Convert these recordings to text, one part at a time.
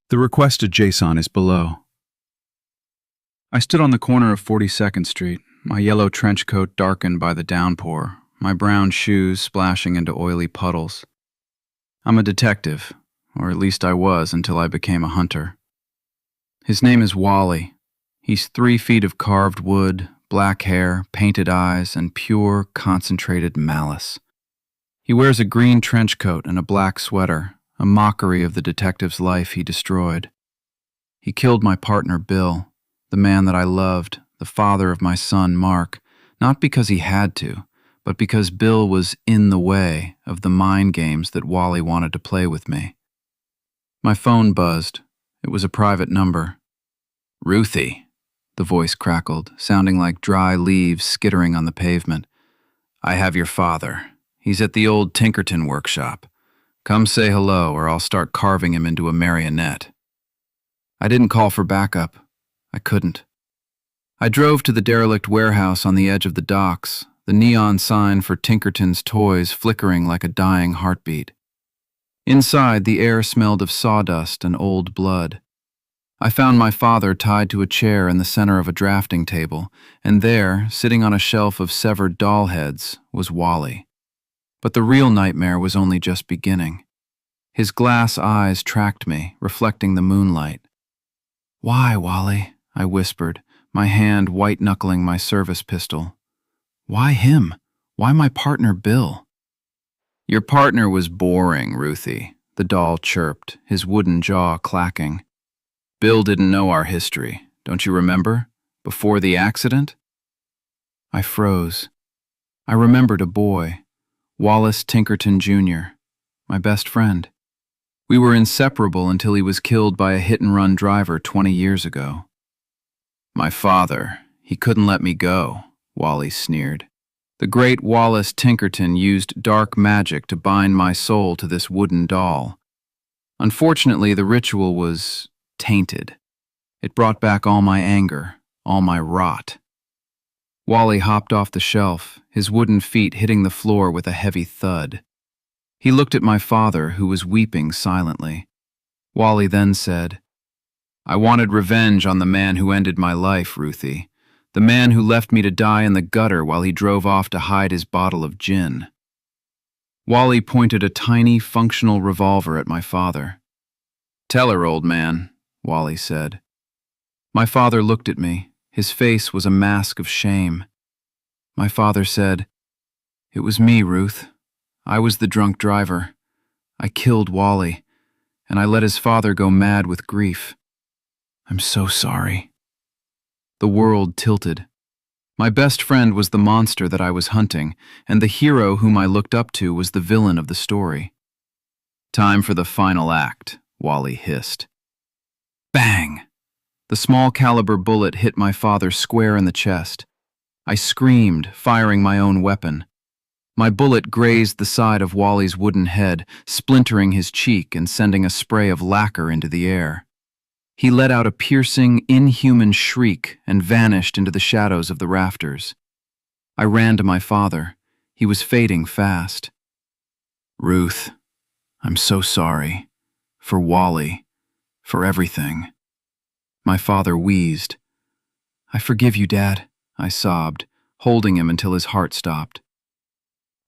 The requested JSON is below. I stood on the corner of 42nd Street, my yellow trench coat darkened by the downpour, my brown shoes splashing into oily puddles. I'm a detective, or at least I was until I became a hunter. His name is Wally. He's 3 feet of carved wood, black hair, painted eyes, and pure, concentrated malice. He wears a green trench coat and a black sweater, a mockery of the detective's life he destroyed. He killed my partner, Bill, the man that I loved, the father of my son, Mark, not because he had to, but because Bill was in the way of the mind games that Wally wanted to play with me. My phone buzzed. It was a private number. "Ruthie," the voice crackled, sounding like dry leaves skittering on the pavement. "I have your father. He's at the old Tinkerton workshop. Come say hello, or I'll start carving him into a marionette." I didn't call for backup. I couldn't. I drove to the derelict warehouse on the edge of the docks, the neon sign for Tinkerton's toys flickering like a dying heartbeat. Inside, the air smelled of sawdust and old blood. I found my father tied to a chair in the center of a drafting table, and there, sitting on a shelf of severed doll heads, was Wally. But the real nightmare was only just beginning. His glass eyes tracked me, reflecting the moonlight. "Why, Wally?" I whispered, my hand white-knuckling my service pistol. "Why him? Why my partner, Bill?" "Your partner was boring, Ruthie," the doll chirped, his wooden jaw clacking. "Bill didn't know our history, don't you remember? Before the accident?" I froze. I remembered a boy, Wallace Tinkerton Jr., my best friend. We were inseparable until he was killed by a hit-and-run driver 20 years ago. "My father, he couldn't let me go," Wally sneered. "The great Wallace Tinkerton used dark magic to bind my soul to this wooden doll. Unfortunately, the ritual was tainted. It brought back all my anger, all my rot." Wally hopped off the shelf, his wooden feet hitting the floor with a heavy thud. He looked at my father, who was weeping silently. Wally then said, "I wanted revenge on the man who ended my life, Ruthie. The man who left me to die in the gutter while he drove off to hide his bottle of gin." Wally pointed a tiny, functional revolver at my father. "Tell her, old man," Wally said. My father looked at me. His face was a mask of shame. My father said, "It was me, Ruth. I was the drunk driver. I killed Wally, and I let his father go mad with grief. I'm so sorry." The world tilted. My best friend was the monster that I was hunting, and the hero whom I looked up to was the villain of the story. "Time for the final act," Wally hissed. Bang! The small-caliber bullet hit my father square in the chest. I screamed, firing my own weapon. My bullet grazed the side of Wally's wooden head, splintering his cheek and sending a spray of lacquer into the air. He let out a piercing, inhuman shriek and vanished into the shadows of the rafters. I ran to my father. He was fading fast. "Ruth, I'm so sorry. For Wally. For everything." My father wheezed. "I forgive you, Dad," I sobbed, holding him until his heart stopped.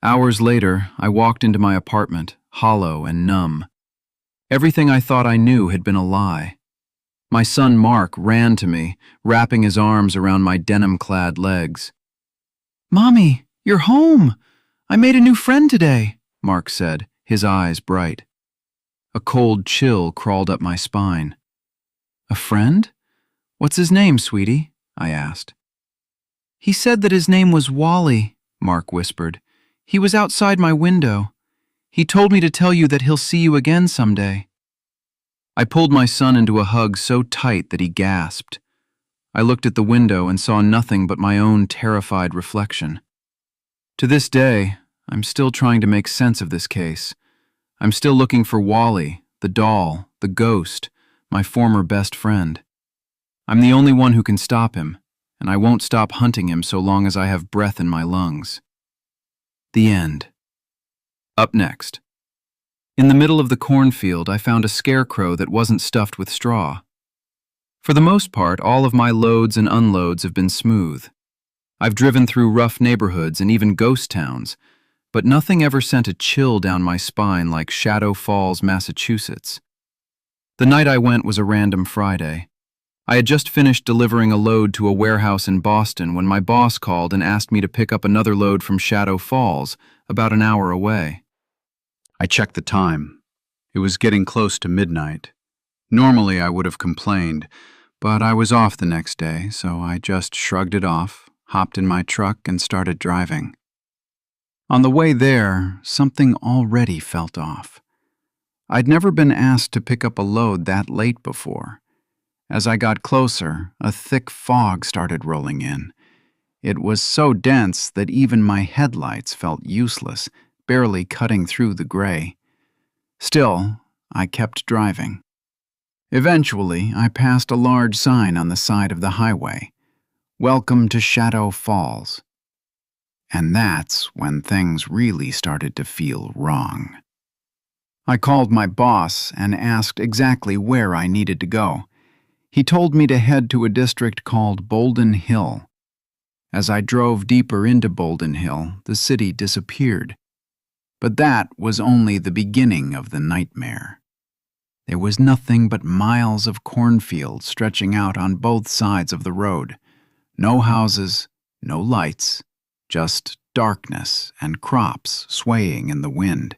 Hours later, I walked into my apartment, hollow and numb. Everything I thought I knew had been a lie. My son Mark ran to me, wrapping his arms around my denim-clad legs. "Mommy, you're home! I made a new friend today," Mark said, his eyes bright. A cold chill crawled up my spine. "A friend? What's his name, sweetie?" I asked. "He said that his name was Wally," Mark whispered. "He was outside my window. He told me to tell you that he'll see you again someday." I pulled my son into a hug so tight that he gasped. I looked at the window and saw nothing but my own terrified reflection. To this day, I'm still trying to make sense of this case. I'm still looking for Wally, the doll, the ghost, my former best friend. I'm the only one who can stop him, and I won't stop hunting him so long as I have breath in my lungs. The end. Up next. In the middle of the cornfield, I found a scarecrow that wasn't stuffed with straw. For the most part, all of my loads and unloads have been smooth. I've driven through rough neighborhoods and even ghost towns, but nothing ever sent a chill down my spine like Shadow Falls, Massachusetts. The night I went was a random Friday. I had just finished delivering a load to a warehouse in Boston when my boss called and asked me to pick up another load from Shadow Falls, about an hour away. I checked the time. It was getting close to midnight. Normally I would have complained, but I was off the next day, so I just shrugged it off, hopped in my truck, and started driving. On the way there, something already felt off. I'd never been asked to pick up a load that late before. As I got closer, a thick fog started rolling in. It was so dense that even my headlights felt useless, barely cutting through the gray. Still, I kept driving. Eventually, I passed a large sign on the side of the highway. "Welcome to Shadow Falls." And that's when things really started to feel wrong. I called my boss and asked exactly where I needed to go. He told me to head to a district called Bolden Hill. As I drove deeper into Bolden Hill, the city disappeared. But that was only the beginning of the nightmare. There was nothing but miles of cornfield stretching out on both sides of the road. No houses, no lights, just darkness and crops swaying in the wind.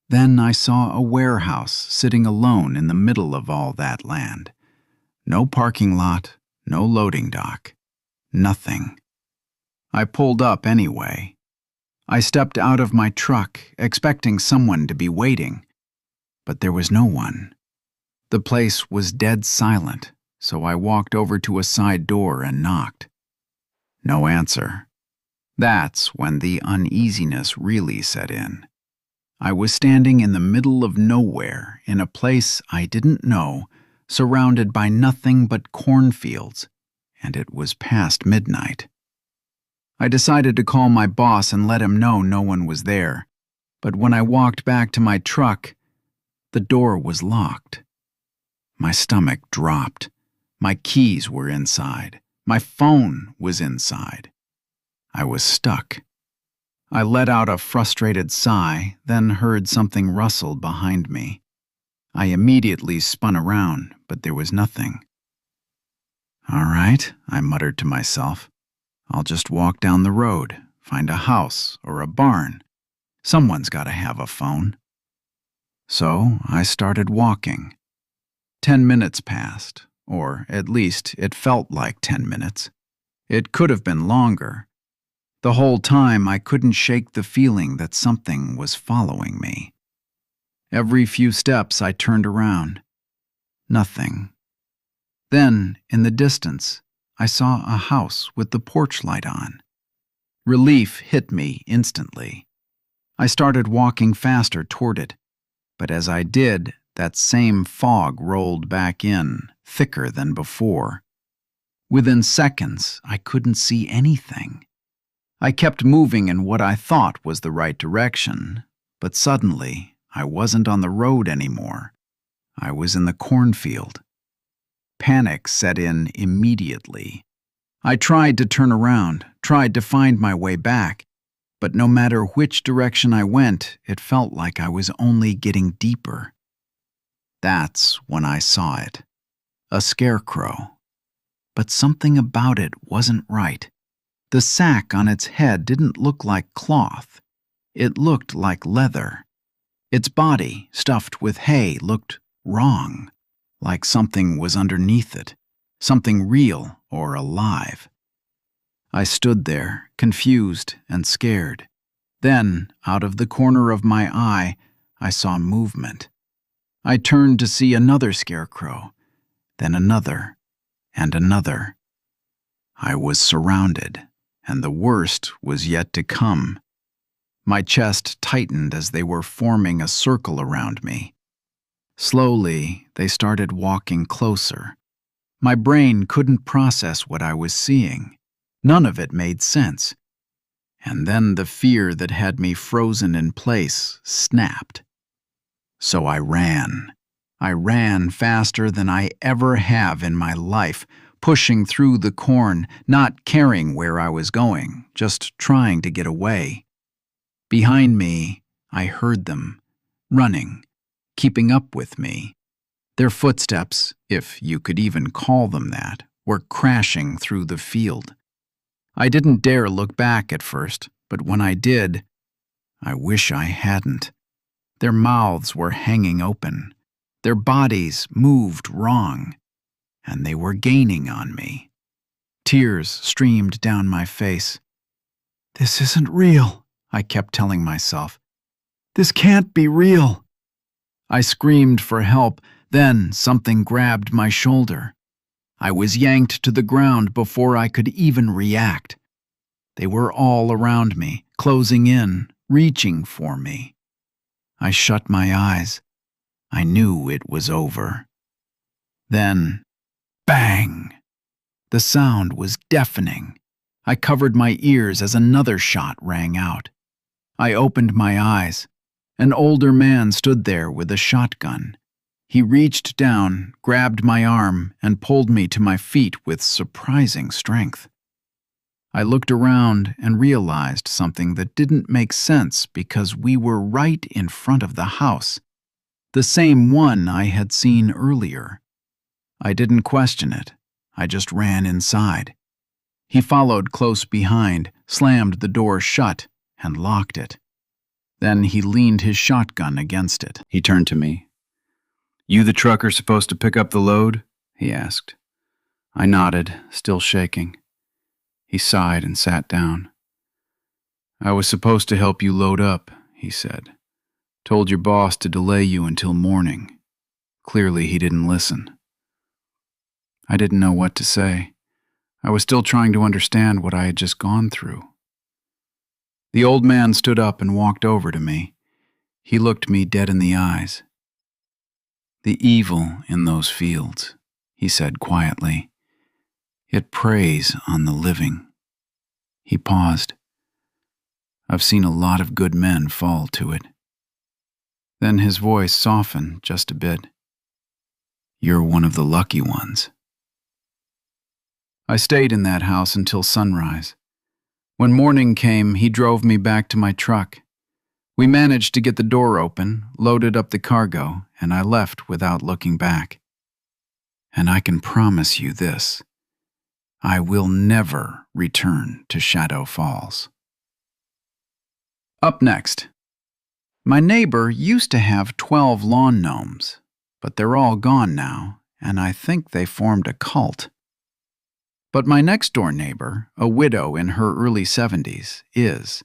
Then I saw a warehouse sitting alone in the middle of all that land. No parking lot, no loading dock, nothing. I pulled up anyway. I stepped out of my truck, expecting someone to be waiting, but there was no one. The place was dead silent, so I walked over to a side door and knocked. No answer. That's when the uneasiness really set in. I was standing in the middle of nowhere, in a place I didn't know, surrounded by nothing but cornfields, and it was past midnight. I decided to call my boss and let him know no one was there, but when I walked back to my truck, the door was locked. My stomach dropped. My keys were inside. My phone was inside. I was stuck. I let out a frustrated sigh, then heard something rustle behind me. I immediately spun around, but there was nothing. "All right," I muttered to myself. "I'll just walk down the road, find a house or a barn. Someone's got to have a phone." So I started walking. 10 minutes passed, or at least it felt like 10 minutes. It could have been longer. The whole time I couldn't shake the feeling that something was following me. Every few steps I turned around. Nothing. Then, in the distance, I saw a house with the porch light on. Relief hit me instantly. I started walking faster toward it, but as I did, that same fog rolled back in, thicker than before. Within seconds, I couldn't see anything. I kept moving in what I thought was the right direction, but suddenly, I wasn't on the road anymore. I was in the cornfield. Panic set in immediately. I tried to turn around, tried to find my way back, but no matter which direction I went, it felt like I was only getting deeper. That's when I saw it. A scarecrow. But something about it wasn't right. The sack on its head didn't look like cloth. It looked like leather. Its body, stuffed with hay, looked wrong, like something was underneath it, something real or alive. I stood there, confused and scared. Then, out of the corner of my eye, I saw movement. I turned to see another scarecrow, then another, and another. I was surrounded, and the worst was yet to come. My chest tightened as they were forming a circle around me. Slowly, they started walking closer. My brain couldn't process what I was seeing. None of it made sense. And then the fear that had me frozen in place snapped. So I ran. I ran faster than I ever have in my life, pushing through the corn, not caring where I was going, just trying to get away. Behind me, I heard them, running, keeping up with me. Their footsteps, if you could even call them that, were crashing through the field. I didn't dare look back at first, but when I did, I wish I hadn't. Their mouths were hanging open. Their bodies moved wrong, and they were gaining on me. Tears streamed down my face. "This isn't real," I kept telling myself. "This can't be real." I screamed for help, then something grabbed my shoulder. I was yanked to the ground before I could even react. They were all around me, closing in, reaching for me. I shut my eyes. I knew it was over. Then, bang! The sound was deafening. I covered my ears as another shot rang out. I opened my eyes. An older man stood there with a shotgun. He reached down, grabbed my arm, and pulled me to my feet with surprising strength. I looked around and realized something that didn't make sense because we were right in front of the house, the same one I had seen earlier. I didn't question it. I just ran inside. He followed close behind, slammed the door shut, and locked it. Then he leaned his shotgun against it. He turned to me. "You the trucker supposed to pick up the load?" he asked. I nodded, still shaking. He sighed and sat down. "I was supposed to help you load up," he said. "Told your boss to delay you until morning." Clearly he didn't listen. I didn't know what to say. I was still trying to understand what I had just gone through. The old man stood up and walked over to me. He looked me dead in the eyes. "The evil in those fields," he said quietly. "It preys on the living." He paused. "I've seen a lot of good men fall to it." Then his voice softened just a bit. "You're one of the lucky ones." I stayed in that house until sunrise. When morning came, he drove me back to my truck. We managed to get the door open, loaded up the cargo, and I left without looking back. And I can promise you this: I will never return to Shadow Falls. Up next. My neighbor used to have 12 lawn gnomes, but they're all gone now, and I think they formed a cult. But my next-door neighbor, a widow in her early 70s, is.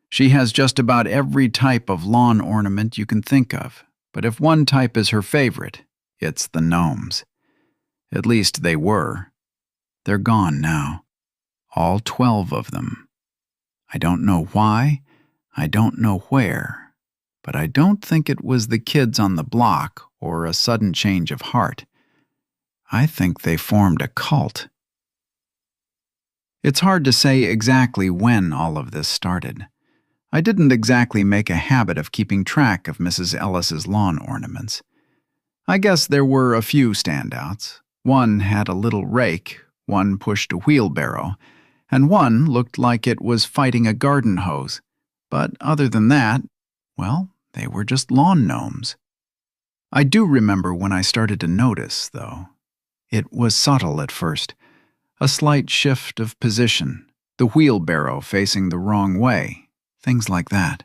She has just about every type of lawn ornament you can think of, but if one type is her favorite, it's the gnomes. At least they were. They're gone now. All 12 of them. I don't know why, I don't know where, but I don't think it was the kids on the block or a sudden change of heart. I think they formed a cult. It's hard to say exactly when all of this started. I didn't exactly make a habit of keeping track of Mrs. Ellis's lawn ornaments. I guess there were a few standouts. One had a little rake, one pushed a wheelbarrow, and one looked like it was fighting a garden hose. But other than that, well, they were just lawn gnomes. I do remember when I started to notice, though. It was subtle at first. A slight shift of position, the wheelbarrow facing the wrong way, things like that.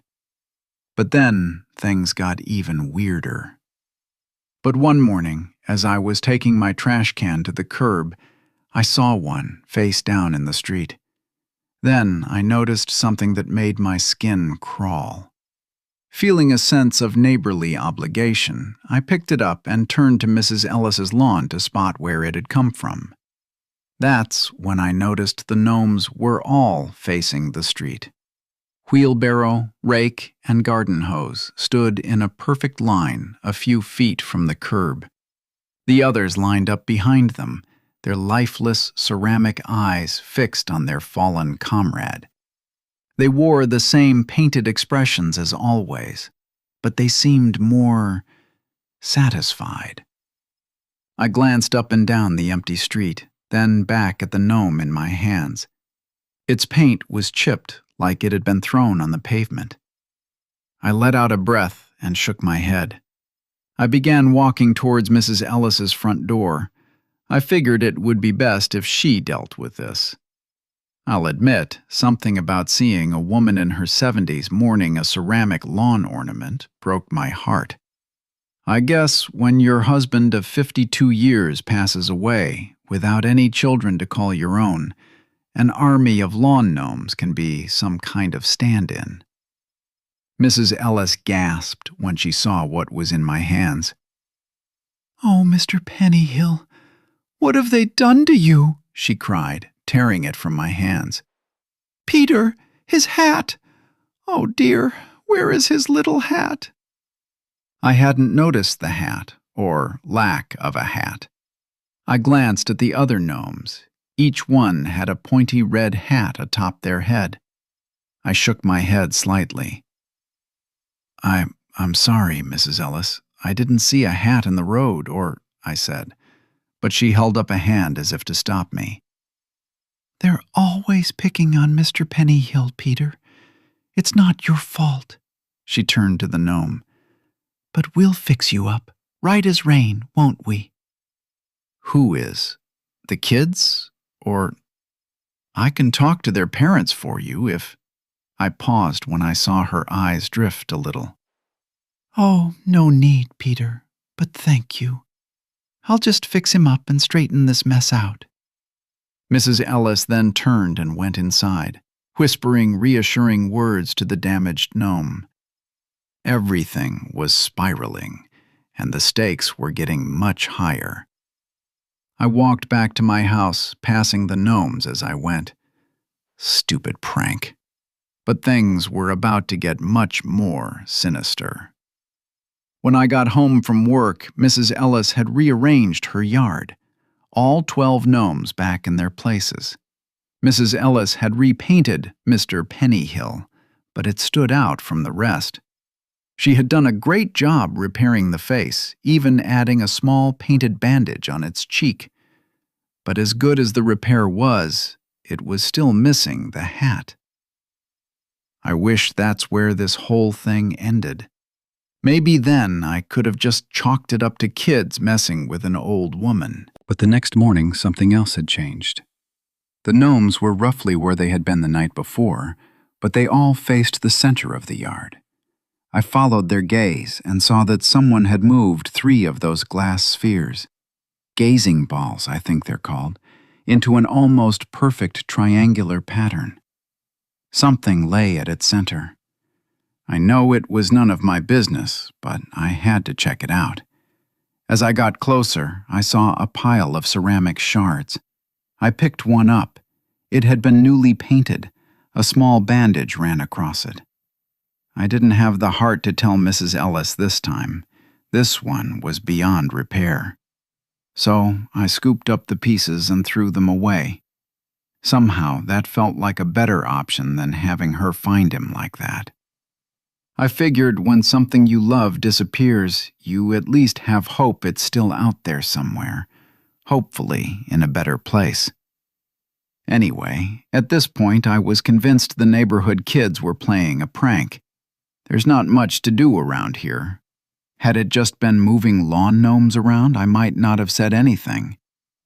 But then things got even weirder. But one morning, as I was taking my trash can to the curb, I saw one face down in the street. Then I noticed something that made my skin crawl. Feeling a sense of neighborly obligation, I picked it up and turned to Mrs. Ellis's lawn to spot where it had come from. That's when I noticed the gnomes were all facing the street. Wheelbarrow, rake, and garden hose stood in a perfect line a few feet from the curb. The others lined up behind them, their lifeless ceramic eyes fixed on their fallen comrade. They wore the same painted expressions as always, but they seemed more satisfied. I glanced up and down the empty street, then back at the gnome in my hands. Its paint was chipped like it had been thrown on the pavement. I let out a breath and shook my head. I began walking towards Mrs. Ellis's front door. I figured it would be best if she dealt with this. I'll admit, something about seeing a woman in her 70s mourning a ceramic lawn ornament broke my heart. I guess when your husband of 52 years passes away without any children to call your own, an army of lawn gnomes can be some kind of stand-in. Mrs. Ellis gasped when she saw what was in my hands. "Oh, Mr. Pennyhill, what have they done to you?" she cried, tearing it from my hands. "Peter, his hat! Oh dear, where is his little hat?" I hadn't noticed the hat, or lack of a hat. I glanced at the other gnomes. Each one had a pointy red hat atop their head. I shook my head slightly. I'm sorry, Mrs. Ellis. I didn't see a hat in the road, I said, but she held up a hand as if to stop me. "They're always picking on Mr. Pennyhill, Peter. It's not your fault." She turned to the gnome. "But we'll fix you up, right as rain, won't we?" "Who is? The kids? Or I can talk to their parents for you if—" I paused when I saw her eyes drift a little. "Oh, no need, Peter, but thank you. I'll just fix him up and straighten this mess out." Mrs. Ellis then turned and went inside, whispering reassuring words to the damaged gnome. Everything was spiraling, and the stakes were getting much higher. I walked back to my house, passing the gnomes as I went. Stupid prank. But things were about to get much more sinister. When I got home from work, Mrs. Ellis had rearranged her yard, all 12 gnomes back in their places. Mrs. Ellis had repainted Mr. Pennyhill, but it stood out from the rest. She had done a great job repairing the face, even adding a small painted bandage on its cheek. But as good as the repair was, it was still missing the hat. I wish that's where this whole thing ended. Maybe then I could have just chalked it up to kids messing with an old woman. But the next morning, something else had changed. The gnomes were roughly where they had been the night before, but they all faced the center of the yard. I followed their gaze and saw that someone had moved 3 of those glass spheres, gazing balls I think they're called, into an almost perfect triangular pattern. Something lay at its center. I know it was none of my business, but I had to check it out. As I got closer, I saw a pile of ceramic shards. I picked one up. It had been newly painted. A small bandage ran across it. I didn't have the heart to tell Mrs. Ellis this time. This one was beyond repair. So I scooped up the pieces and threw them away. Somehow that felt like a better option than having her find him like that. I figured when something you love disappears, you at least have hope it's still out there somewhere, hopefully in a better place. Anyway, at this point I was convinced the neighborhood kids were playing a prank. There's not much to do around here. Had it just been moving lawn gnomes around, I might not have said anything.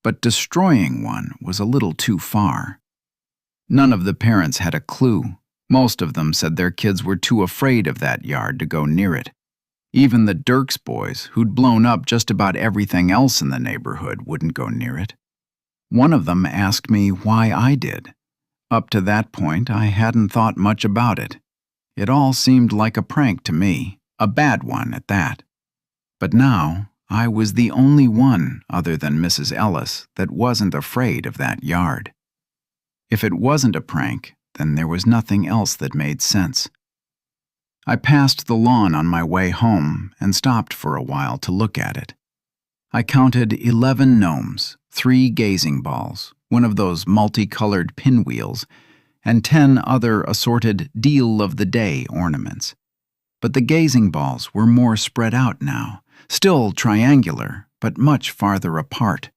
But destroying one was a little too far. None of the parents had a clue. Most of them said their kids were too afraid of that yard to go near it. Even the Dirks boys, who'd blown up just about everything else in the neighborhood, wouldn't go near it. One of them asked me why I did. Up to that point, I hadn't thought much about it. It all seemed like a prank to me, a bad one at that. But now, I was the only one, other than Mrs. Ellis, that wasn't afraid of that yard. If it wasn't a prank, then there was nothing else that made sense. I passed the lawn on my way home and stopped for a while to look at it. I counted 11 gnomes, 3 gazing balls, one of those multicolored pinwheels, and 10 other assorted deal-of-the-day ornaments. But the gazing balls were more spread out now, still triangular, but much farther apart.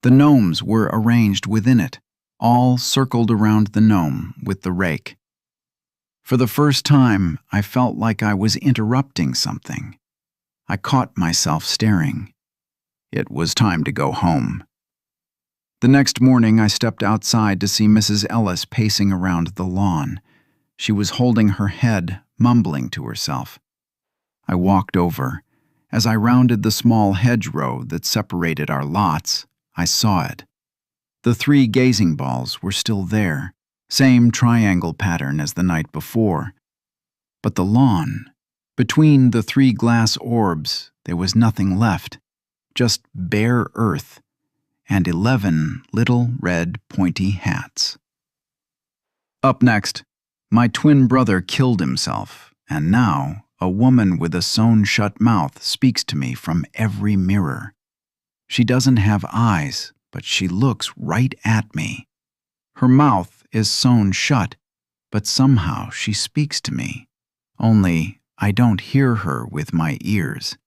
The gnomes were arranged within it, all circled around the gnome with the rake. For the first time, I felt like I was interrupting something. I caught myself staring. It was time to go home. The next morning, I stepped outside to see Mrs. Ellis pacing around the lawn. She was holding her head, mumbling to herself. I walked over. As I rounded the small hedgerow that separated our lots, I saw it. The 3 gazing balls were still there, same triangle pattern as the night before. But the lawn, between the 3 glass orbs, there was nothing left, just bare earth and 11 little red pointy hats. Up next, my twin brother killed himself, and now a woman with a sewn-shut mouth speaks to me from every mirror. She doesn't have eyes, but she looks right at me. Her mouth is sewn shut, but somehow she speaks to me. Only I don't hear her with my ears.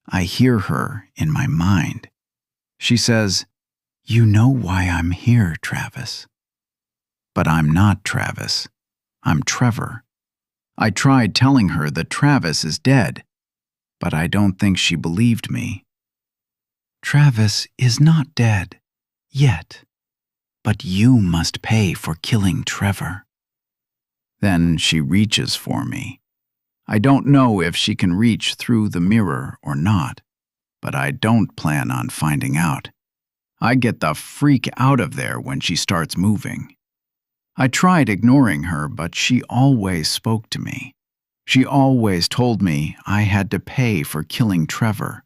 I hear her in my mind. She says, "You know why I'm here, Travis." But I'm not Travis. I'm Trevor. I tried telling her that Travis is dead, but I don't think she believed me. "Travis is not dead, yet, but you must pay for killing Trevor." Then she reaches for me. I don't know if she can reach through the mirror or not, but I don't plan on finding out. I get the freak out of there when she starts moving. I tried ignoring her, but she always spoke to me. She always told me I had to pay for killing Trevor.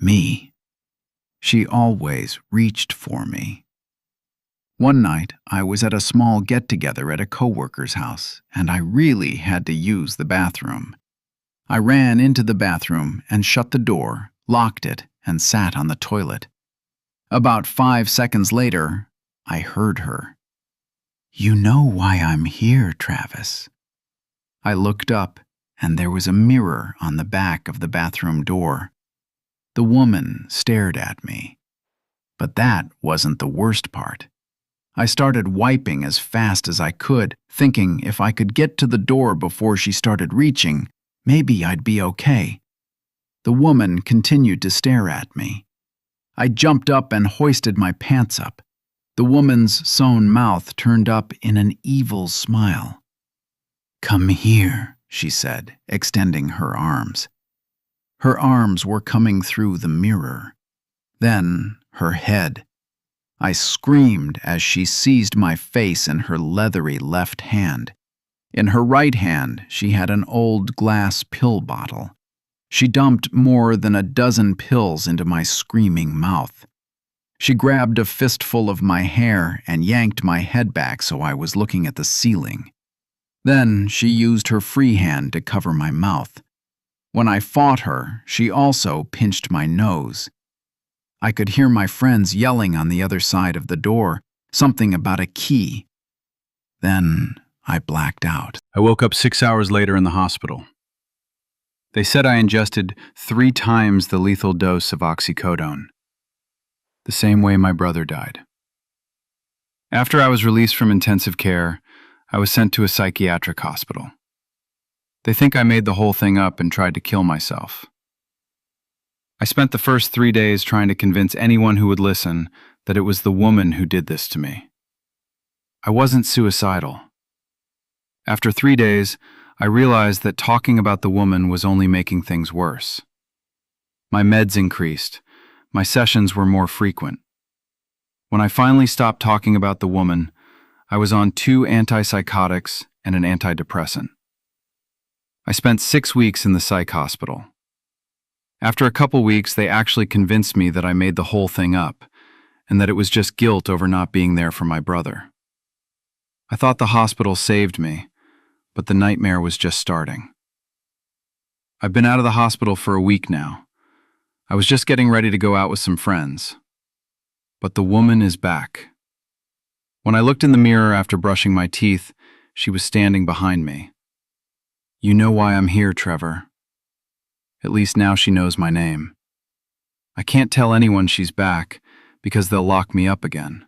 Me. She always reached for me. One night, I was at a small get-together at a coworker's house, and I really had to use the bathroom. I ran into the bathroom and shut the door, locked it, and sat on the toilet. About 5 seconds later, I heard her. "You know why I'm here, Travis." I looked up, and there was a mirror on the back of the bathroom door. The woman stared at me. But that wasn't the worst part. I started wiping as fast as I could, thinking if I could get to the door before she started reaching, maybe I'd be okay. The woman continued to stare at me. I jumped up and hoisted my pants up. The woman's sewn mouth turned up in an evil smile. "Come here," she said, extending her arms. Her arms were coming through the mirror. Then her head. I screamed as she seized my face in her leathery left hand. In her right hand, she had an old glass pill bottle. She dumped more than a dozen pills into my screaming mouth. She grabbed a fistful of my hair and yanked my head back so I was looking at the ceiling. Then she used her free hand to cover my mouth. When I fought her, she also pinched my nose. I could hear my friends yelling on the other side of the door, something about a key. Then I blacked out. I woke up 6 hours later in the hospital. They said I ingested 3 times the lethal dose of oxycodone, the same way my brother died. After I was released from intensive care, I was sent to a psychiatric hospital. They think I made the whole thing up and tried to kill myself. I spent the first 3 days trying to convince anyone who would listen that it was the woman who did this to me. I wasn't suicidal. After 3 days, I realized that talking about the woman was only making things worse. My meds increased. My sessions were more frequent. When I finally stopped talking about the woman, I was on 2 antipsychotics and an antidepressant. I spent 6 weeks in the psych hospital. After a couple weeks, they actually convinced me that I made the whole thing up, and that it was just guilt over not being there for my brother. I thought the hospital saved me, but the nightmare was just starting. I've been out of the hospital for a week now. I was just getting ready to go out with some friends. But the woman is back. When I looked in the mirror after brushing my teeth, she was standing behind me. You know why I'm here, Trevor. At least now she knows my name. I can't tell anyone she's back because they'll lock me up again.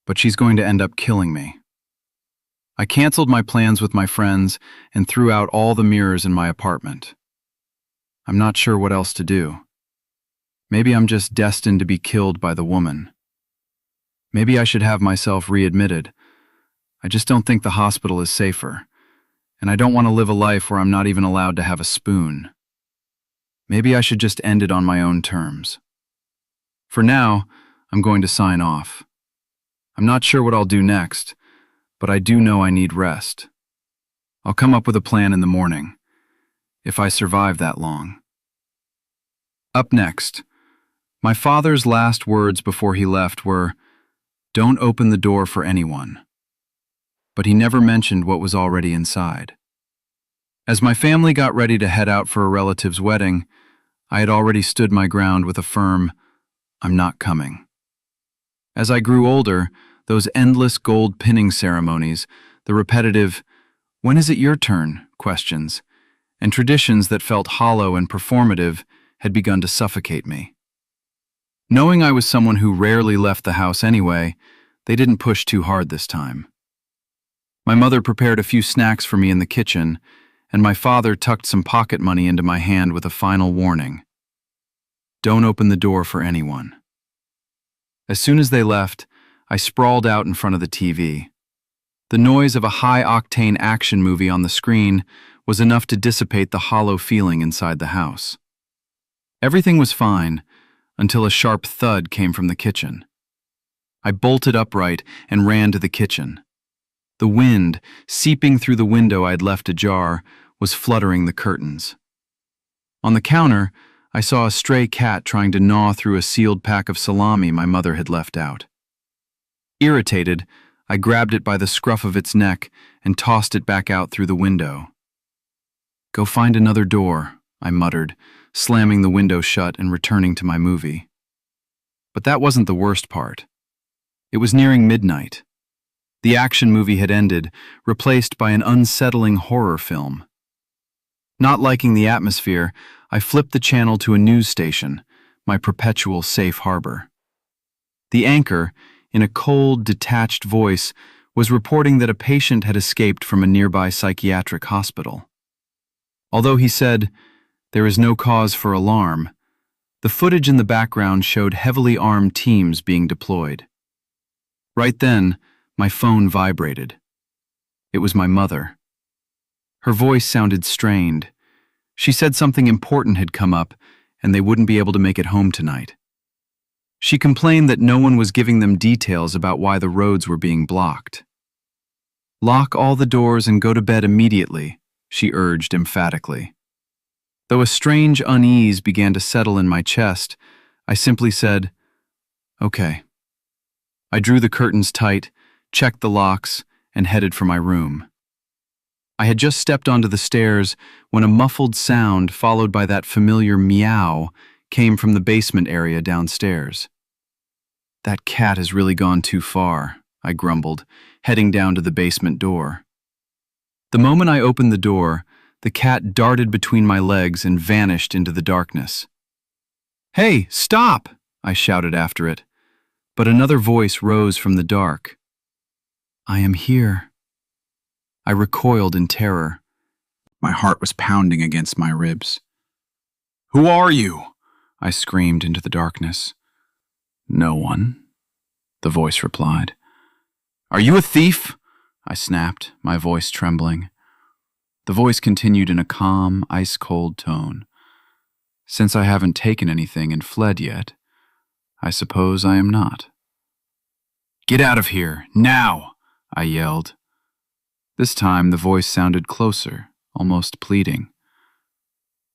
But she's going to end up killing me. I canceled my plans with my friends and threw out all the mirrors in my apartment. I'm not sure what else to do. Maybe I'm just destined to be killed by the woman. Maybe I should have myself readmitted. I just don't think the hospital is safer, and I don't want to live a life where I'm not even allowed to have a spoon. Maybe I should just end it on my own terms. For now, I'm going to sign off. I'm not sure what I'll do next, but I do know I need rest. I'll come up with a plan in the morning, if I survive that long. Up next, my father's last words before he left were, "Don't open the door for anyone." But he never mentioned what was already inside. As my family got ready to head out for a relative's wedding, I had already stood my ground with a firm, "I'm not coming." As I grew older, those endless gold pinning ceremonies, the repetitive, "When is it your turn?" questions, and traditions that felt hollow and performative had begun to suffocate me. Knowing I was someone who rarely left the house anyway, they didn't push too hard this time. My mother prepared a few snacks for me in the kitchen, and my father tucked some pocket money into my hand with a final warning. Don't open the door for anyone. As soon as they left, I sprawled out in front of the TV. The noise of a high-octane action movie on the screen was enough to dissipate the hollow feeling inside the house. Everything was fine until a sharp thud came from the kitchen. I bolted upright and ran to the kitchen. The wind, seeping through the window I had left ajar, was fluttering the curtains. On the counter, I saw a stray cat trying to gnaw through a sealed pack of salami my mother had left out. Irritated, I grabbed it by the scruff of its neck and tossed it back out through the window. "Go find another door," I muttered, slamming the window shut and returning to my movie. But that wasn't the worst part. It was nearing midnight. The action movie had ended, replaced by an unsettling horror film. Not liking the atmosphere, I flipped the channel to a news station, my perpetual safe harbor. The anchor, in a cold, detached voice, was reporting that a patient had escaped from a nearby psychiatric hospital. Although he said, "There is no cause for alarm," the footage in the background showed heavily armed teams being deployed. Right then, my phone vibrated. It was my mother. Her voice sounded strained. She said something important had come up, and they wouldn't be able to make it home tonight. She complained that no one was giving them details about why the roads were being blocked. "Lock all the doors and go to bed immediately," she urged emphatically. Though a strange unease began to settle in my chest, I simply said, "Okay." I drew the curtains tight, checked the locks, and headed for my room. I had just stepped onto the stairs when a muffled sound followed by that familiar meow came from the basement area downstairs. "That cat has really gone too far," I grumbled, heading down to the basement door. The moment I opened the door, the cat darted between my legs and vanished into the darkness. "Hey, stop!" I shouted after it, but another voice rose from the dark. "I am here." I recoiled in terror. My heart was pounding against my ribs. "Who are you?" I screamed into the darkness. "No one," the voice replied. "Are you a thief?" I snapped, my voice trembling. The voice continued in a calm, ice-cold tone. "Since I haven't taken anything and fled yet, I suppose I am not." "Get out of here, now!" I yelled. This time the voice sounded closer, almost pleading.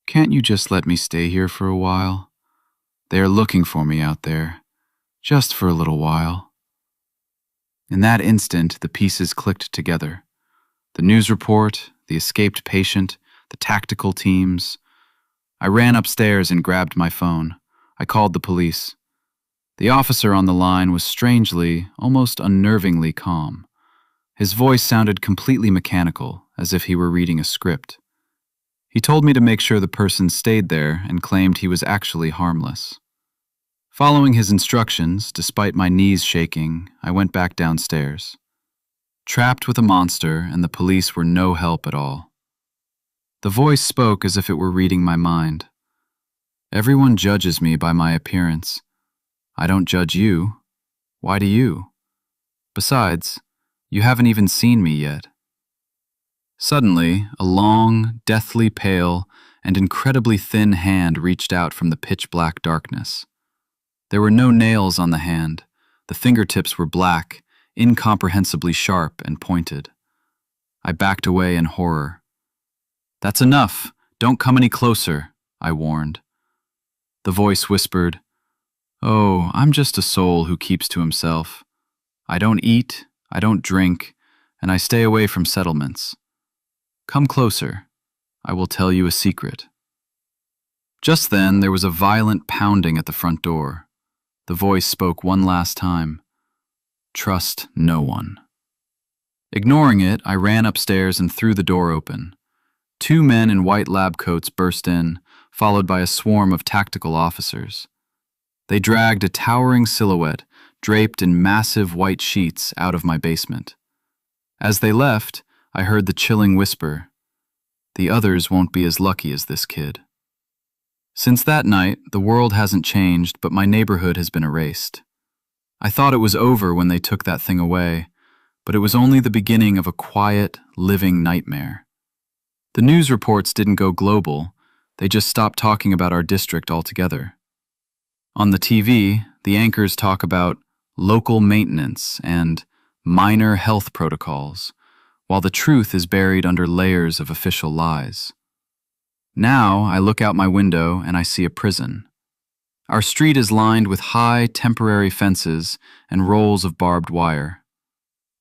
"Can't you just let me stay here for a while? They are looking for me out there, just for a little while." In that instant, the pieces clicked together. The news report, the escaped patient, the tactical teams. I ran upstairs and grabbed my phone. I called the police. The officer on the line was strangely, almost unnervingly calm. His voice sounded completely mechanical, as if he were reading a script. He told me to make sure the person stayed there and claimed he was actually harmless. Following his instructions, despite my knees shaking, I went back downstairs. Trapped with a monster, and the police were no help at all. The voice spoke as if it were reading my mind. Everyone judges me by my appearance. I don't judge you. Why do you? Besides, you haven't even seen me yet. Suddenly, a long, deathly pale, and incredibly thin hand reached out from the pitch-black darkness. There were no nails on the hand. The fingertips were black, incomprehensibly sharp and pointed. I backed away in horror. "That's enough. Don't come any closer," I warned. The voice whispered, "Oh, I'm just a soul who keeps to himself. I don't eat, I don't drink, and I stay away from settlements. Come closer. I will tell you a secret." Just then, there was a violent pounding at the front door. The voice spoke one last time. "Trust no one." Ignoring it, I ran upstairs and threw the door open. 2 men in white lab coats burst in, followed by a swarm of tactical officers. They dragged a towering silhouette, draped in massive white sheets, out of my basement. As they left, I heard the chilling whisper, "The others won't be as lucky as this kid." Since that night, the world hasn't changed, but my neighborhood has been erased. I thought it was over when they took that thing away, but it was only the beginning of a quiet, living nightmare. The news reports didn't go global, they just stopped talking about our district altogether. On the TV, the anchors talk about local maintenance and minor health protocols, while the truth is buried under layers of official lies. Now I look out my window and I see a prison. Our street is lined with high, temporary fences and rolls of barbed wire.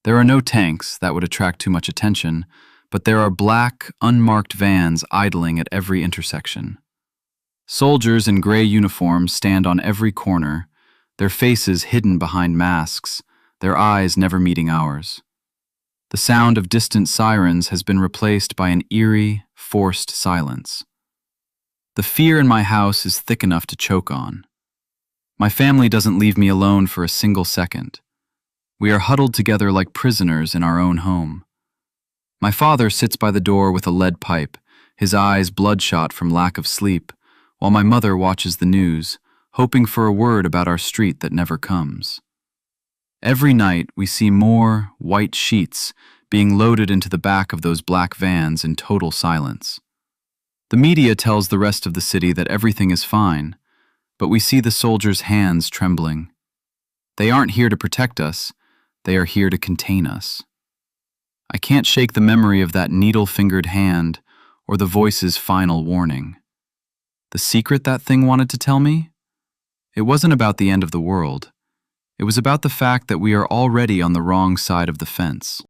There are no tanks, that would attract too much attention, but there are black, unmarked vans idling at every intersection. Soldiers in gray uniforms stand on every corner, their faces hidden behind masks, their eyes never meeting ours. The sound of distant sirens has been replaced by an eerie, forced silence. The fear in my house is thick enough to choke on. My family doesn't leave me alone for a single second. We are huddled together like prisoners in our own home. My father sits by the door with a lead pipe, his eyes bloodshot from lack of sleep, while my mother watches the news, hoping for a word about our street that never comes. Every night we see more white sheets being loaded into the back of those black vans in total silence. The media tells the rest of the city that everything is fine, but we see the soldiers' hands trembling. They aren't here to protect us, they are here to contain us. I can't shake the memory of that needle-fingered hand or the voice's final warning. The secret that thing wanted to tell me? It wasn't about the end of the world. It was about the fact that we are already on the wrong side of the fence.